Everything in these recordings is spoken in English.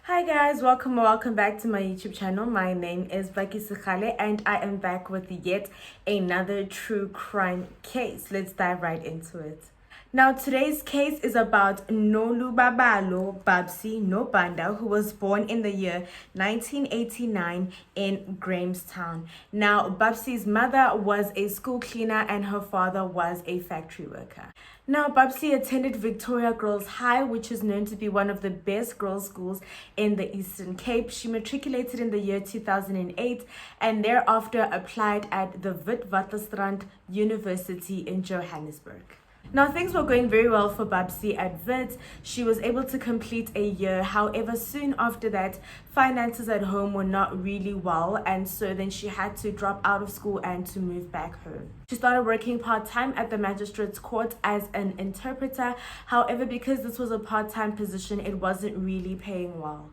Hi guys, welcome back to my YouTube channel. My name is Babsie and I am back with yet another true crime case. Let's dive right into it. Now today's case is about Nolubabalo Nobanda, who was born in the year 1989 in Grahamstown. Now Babsie's mother was a school cleaner and her father was a factory worker. Now, Babsie attended Victoria Girls High, which is known to be one of the best girls' schools in the Eastern Cape. She matriculated in the year 2008 and thereafter applied at the Witwatersrand University in Johannesburg. Now, things were going very well for Babsie at Wits. She was able to complete a year. However, soon after that, finances at home were not really well. And so then she had to drop out of school and to move back home. She started working part-time at the magistrate's court as an interpreter. However, because this was a part-time position, it wasn't really paying well.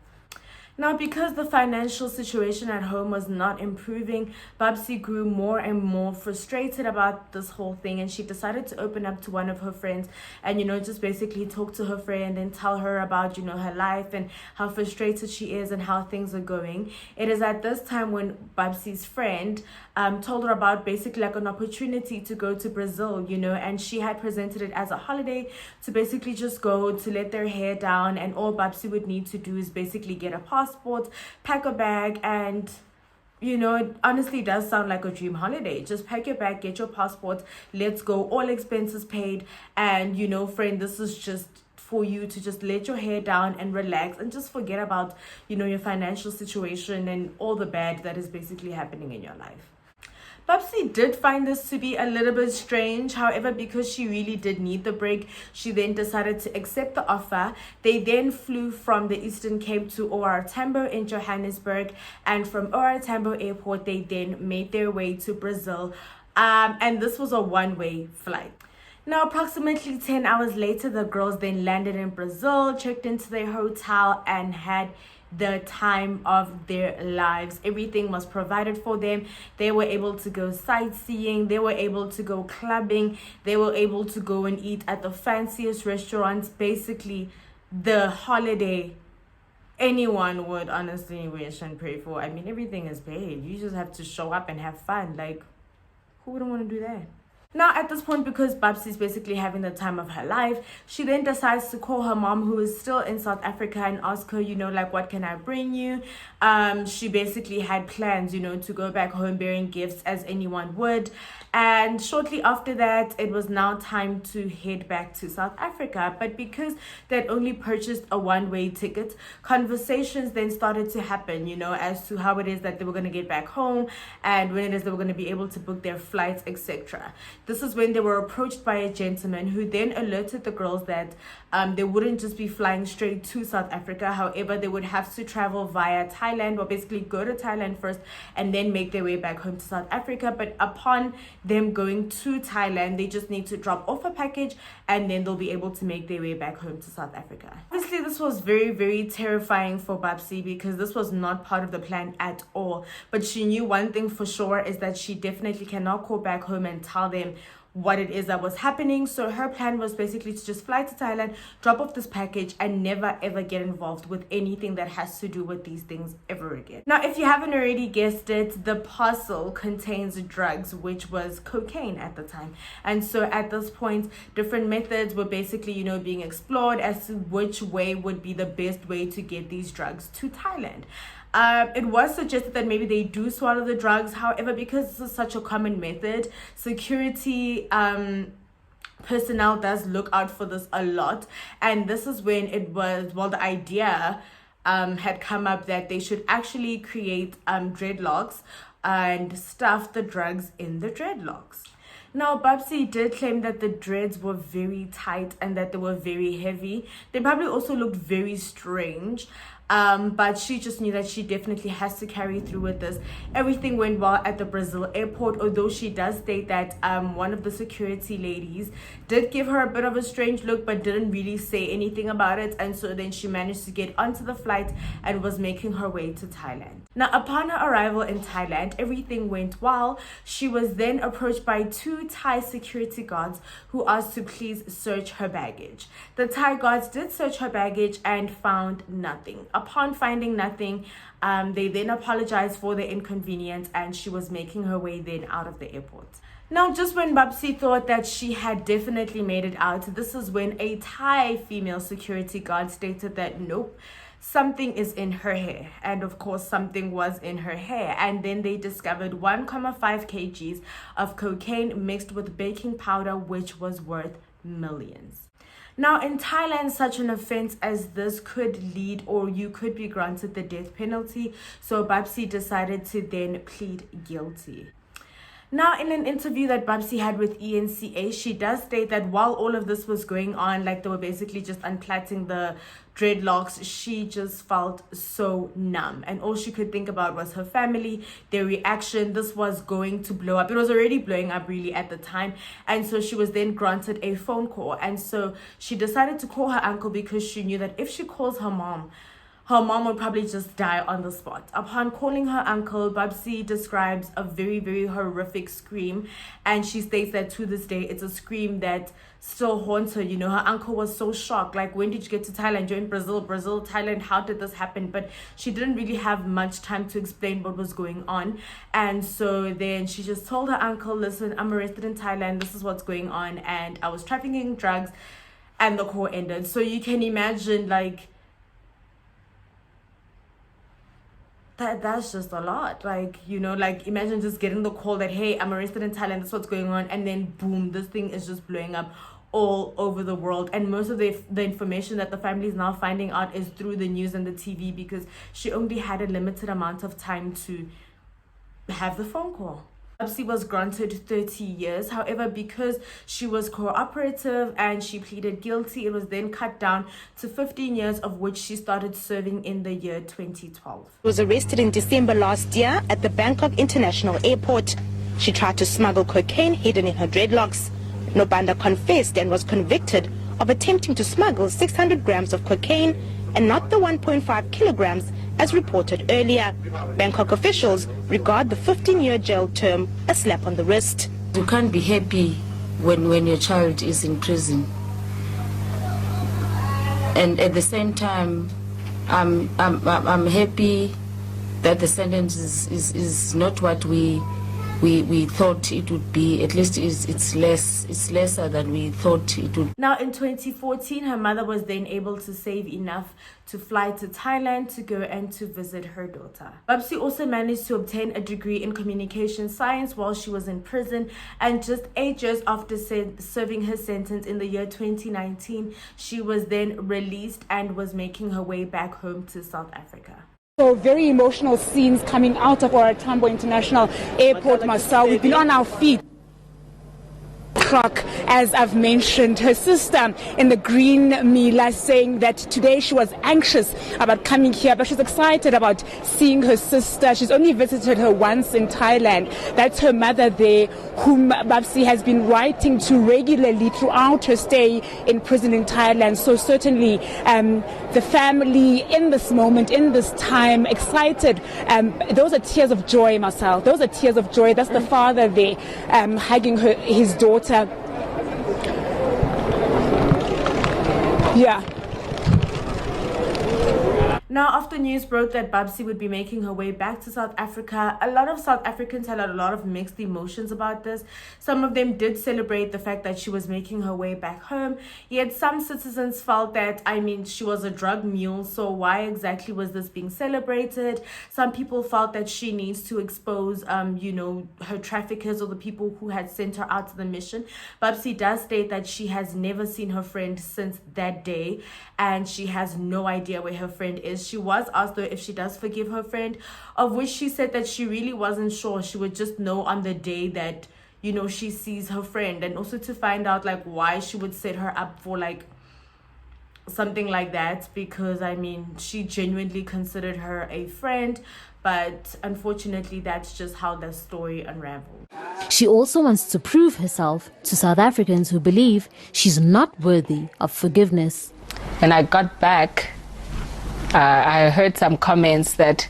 Now, because the financial situation at home was not improving, Babsie grew more and more frustrated about this whole thing, and she decided to open up to one of her friends and, just basically talk to her friend and tell her about, her life and how frustrated she is and how things are going. It is at this time when Babsie's friend told her about basically like an opportunity to go to Brazil, and she had presented it as a holiday to basically just go to let their hair down, and all Babsie would need to do is basically get a passport, pack a bag, and it honestly does sound like a dream holiday. Just pack your bag, get your passport, let's go, all expenses paid, and friend, this is just for you to just let your hair down and relax and just forget about your financial situation and all the bad that is basically happening in your life. Babsie did find this to be a little bit strange. However, because she really did need the break, she then decided to accept the offer. They then flew from the Eastern Cape to OR Tambo in Johannesburg, and from OR Tambo Airport, they then made their way to Brazil. And this was a one-way flight. Now, approximately 10 hours later, the girls then landed in Brazil, checked into their hotel, and had the time of their lives. Everything was provided for them. They were able to go sightseeing, they were able to go clubbing, they were able to go and eat at the fanciest restaurants. Basically, the holiday anyone would honestly wish and pray for. I mean, everything is paid. You just have to show up and have fun. Like, who wouldn't want to do that? Now, at this point, because Babsie is basically having the time of her life, she then decides to call her mom, who is still in South Africa, and ask her, what can I bring you? She basically had plans, to go back home bearing gifts as anyone would. And shortly after that, it was now time to head back to South Africa. But because they'd only purchased a one-way ticket, conversations then started to happen, as to how it is that they were going to get back home and when it is they were going to be able to book their flights, etc. This is when they were approached by a gentleman who then alerted the girls that they wouldn't just be flying straight to South Africa. However, they would have to travel via Thailand, or basically go to Thailand first and then make their way back home to South Africa. But upon them going to Thailand, they just need to drop off a package and then they'll be able to make their way back home to South Africa. Obviously, this was very, very terrifying for Babsie because this was not part of the plan at all. But she knew one thing for sure is that she definitely cannot call back home and tell them what it is that was happening. So her plan was basically to just fly to Thailand, drop off this package, and never ever get involved with anything that has to do with these things ever again. Now, if you haven't already guessed it, the parcel contains drugs, which was cocaine at the time. And so at this point, different methods were basically, being explored as to which way would be the best way to get these drugs to Thailand. It was suggested that maybe they do swallow the drugs. However, because this is such a common method, security personnel does look out for this a lot. And this is when the idea had come up that they should actually create dreadlocks and stuff the drugs in the dreadlocks. Now, Babsie did claim that the dreads were very tight and that they were very heavy. They probably also looked very strange. But she just knew that she definitely has to carry through with this. Everything went well at the Brazil airport, although she does state that one of the security ladies did give her a bit of a strange look but didn't really say anything about it. And so then she managed to get onto the flight and was making her way to Thailand. Now, upon her arrival in Thailand, everything went well. She was then approached by two Thai security guards who asked to please search her baggage. The Thai guards did search her baggage and found nothing. upon finding nothing, they then apologized for the inconvenience, and she was making her way then out of the airport. Now, just when Babsie thought that she had definitely made it out, this is when a Thai female security guard stated that nope, something is in her hair. And of course, something was in her hair. And then they discovered 1.5 kgs of cocaine mixed with baking powder, which was worth millions. Now, in Thailand, such an offense as this could lead, or you could be granted the death penalty. So Babsie decided to then plead guilty. Now, in an interview that Babsie had with ENCA, she does state that while all of this was going on, like they were basically just unplaiting the dreadlocks, she just felt so numb. And all she could think about was her family, their reaction. This was going to blow up. It was already blowing up really at the time. And so she was then granted a phone call. And so she decided to call her uncle because she knew that if she calls her mom would probably just die on the spot. Upon calling her uncle, Babsie describes a very, very horrific scream, and she states that to this day, it's a scream that still haunts her. You know, her uncle was so shocked. Like, when did you get to Thailand? You're in Brazil, Thailand, how did this happen? But she didn't really have much time to explain what was going on. And so then she just told her uncle, listen, I'm arrested in Thailand. This is what's going on. And I was trafficking drugs, and the call ended. So you can imagine, like, that's just a lot. Like, you know, like imagine just getting the call that, hey, I'm arrested in Thailand, that's what's going on, and then boom, this thing is just blowing up all over the world. And most of the information that the family is now finding out is through the news and the TV, because she only had a limited amount of time to have the phone call. Babsie was granted 30 years. However, because she was cooperative and she pleaded guilty, it was then cut down to 15 years, of which she started serving in the year 2012. She was arrested in December last year at the Bangkok International Airport. She tried to smuggle cocaine hidden in her dreadlocks. Nobanda confessed and was convicted of attempting to smuggle 600 grams of cocaine and not the 1.5 kilograms as reported earlier. Bangkok officials regard the 15-year jail term a slap on the wrist. You can't be happy when your child is in prison. And at the same time, I'm happy that the sentence is not what we thought it would be. At least it's lesser than we thought it would. Now, in 2014, her mother was then able to save enough to fly to Thailand to go and to visit her daughter. Babsie also managed to obtain a degree in communication science while she was in prison, and just 8 years after serving her sentence in the year 2019, she was then released and was making her way back home to South Africa. So very emotional scenes coming out of our Tambo International Airport, Marcel. We've been on our feet. As I've mentioned, her sister in the green Mila saying that today she was anxious about coming here, but she's excited about seeing her sister. She's only visited her once in Thailand. That's her mother there, whom Babsie has been writing to regularly throughout her stay in prison in Thailand. So certainly the family in this moment, in this time, excited. Those are tears of joy, Marcel. Those are tears of joy. That's the father there hugging his daughter. Yeah. Now, after news broke that Babsie would be making her way back to South Africa, a lot of South Africans had a lot of mixed emotions about this. Some of them did celebrate the fact that she was making her way back home. Yet some citizens felt that, I mean, she was a drug mule, so why exactly was this being celebrated? Some people felt that she needs to expose, you know, her traffickers or the people who had sent her out to the mission. Babsie does state that she has never seen her friend since that day, and she has no idea where her friend is. She was asked though if she does forgive her friend, of which she said that she really wasn't sure. She would just know on the day that, you know, she sees her friend, and also to find out like why she would set her up for like something like that, because I mean she genuinely considered her a friend, but unfortunately that's just how the story unraveled. She also wants to prove herself to South Africans who believe she's not worthy of forgiveness. When I got back, I heard some comments that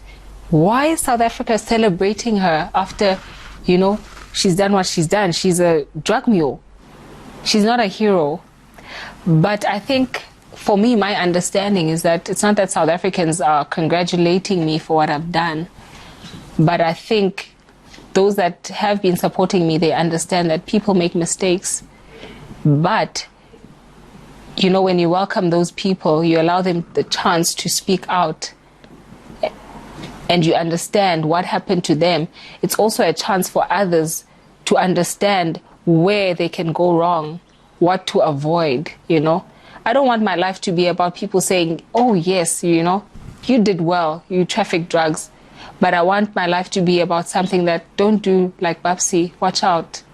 why is South Africa celebrating her after, you know, she's done what she's done. She's a drug mule. She's not a hero. But I think for me, my understanding is that it's not that South Africans are congratulating me for what I've done, but I think those that have been supporting me, they understand that people make mistakes. But, you know, when you welcome those people, you allow them the chance to speak out, and you understand what happened to them. It's also a chance for others to understand where they can go wrong, what to avoid, you know. I don't want my life to be about people saying, oh, yes, you know, you did well, you traffic drugs. But I want my life to be about something that don't do like Babsie, watch out.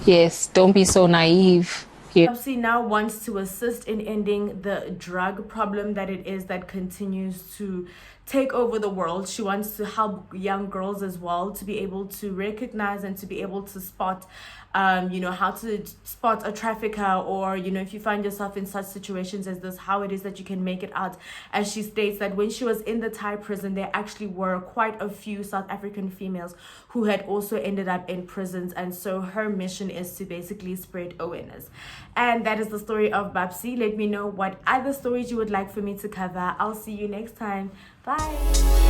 Yes, don't be so naive. Yeah. Babsie now wants to assist in ending the drug problem that it is that continues to take over the world. She wants to help young girls as well to be able to recognize and to be able to spot how to spot a trafficker, or if you find yourself in such situations as this, how it is that you can make it out. As she states that when she was in the Thai prison, there actually were quite a few South African females who had also ended up in prisons, and so her mission is to basically spread awareness. And that is the story of Babsie. Let me know what other stories you would like for me to cover. I'll see you next time. Bye.